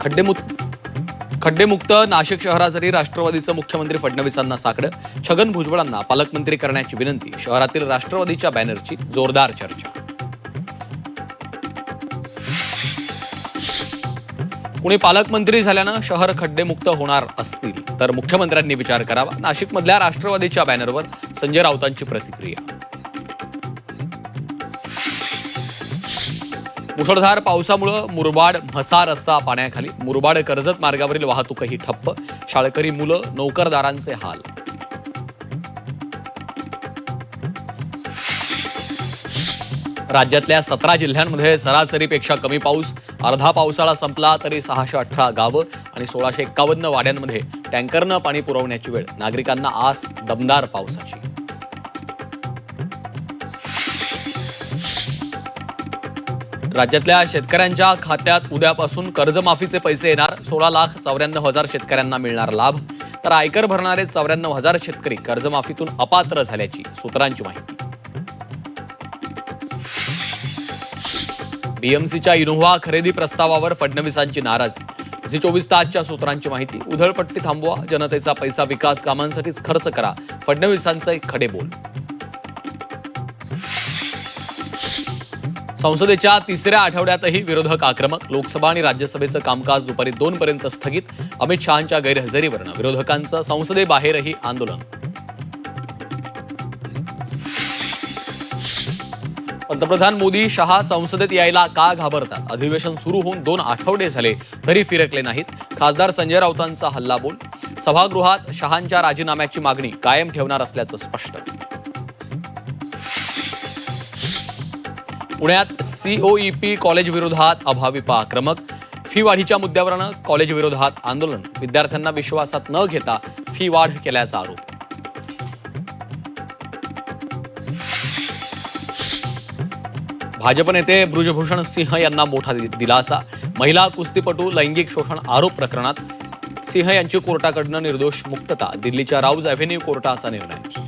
खड्डेमुक्त नाशिक शहरासाठी राष्ट्रवादीचं मुख्यमंत्री फडणवीसांना साकडं. छगन भुजबळांना पालकमंत्री करण्याची विनंती. शहरातील राष्ट्रवादीच्या बॅनरची जोरदार चर्चा. कुणी पालकमंत्री झाल्यानं शहर खड्डेमुक्त होणार असतील तर मुख्यमंत्र्यांनी विचार करावा. नाशिकमधल्या राष्ट्रवादीच्या बॅनरवर संजय राऊतांची प्रतिक्रिया. मुसळधार पावसामुळे मुरबाड म्हसा रस्ता पाण्याखाली. मुरबाड कर्जत मार्गावरील वाहतूकही ठप्प. शाळकरी मुलं नोकरदारांचे हाल. राज्यातल्या 17 जिल्ह्यांमध्ये सरासरीपेक्षा कमी पाऊस. अर्धा पावसाळा संपला तरी 618 गावं आणि 1651 वाड्यांमध्ये टँकरनं पाणी पुरवण्याची वेळ. नागरिकांना आस दमदार पावसाची. राज्यातल्या शेतकऱ्यांच्या खात्यात उद्यापासून कर्जमाफीचे पैसे येणार. 16,94,000 शेतकऱ्यांना मिळणार लाभ. तर आयकर भरणारे 94,000 शेतकरी कर्जमाफीतून अपात्र झाल्याची सूत्रांची माहिती. बीएमसीच्या इनोव्हा खरेदी प्रस्तावावर फडणवीसांची नाराजी. झी 24 तासच्या सूत्रांची माहिती. उधळपट्टी थांबवा, जनतेचा पैसा विकास कामांसाठीच खर्च करा, फडणवीसांचे खडे बोल. संसदेच्या तिसऱ्या आठवड्यातही विरोधक आक्रमक. लोकसभा आणि राज्यसभेचं कामकाज दुपारी 2 पर्यंत स्थगित. अमित शहांच्या गैरहजेरीवरनं विरोधकांचं संसदेबाहेरही आंदोलन. पंतप्रधान मोदी शहा संसदेत यायला का घाबरतात? अधिवेशन सुरू होऊन 2 आठवडे झाले तरी फिरकले नाहीत. खासदार संजय राऊतांचा हल्लाबोल. सभागृहात शहांच्या राजीनाम्याची मागणी कायम ठेवणार असल्याचं स्पष्ट. पुण्यात सीओईपी कॉलेज विरोधात अभाविपा आक्रमक. फी वाढीच्या मुद्द्यावरनं कॉलेज विरोधात आंदोलन. विद्यार्थ्यांना विश्वासात न घेता फी वाढ केल्याचा आरोप. भाजप नेते बृजभूषण सिंह यांना मोठा दिलासा. महिला कुस्तीपटू लैंगिक शोषण आरोप प्रकरणात सिंह यांची कोर्टाकडनं निर्दोष मुक्तता. दिल्लीच्या राऊज अव्हेन्यू कोर्टाचा निर्णय.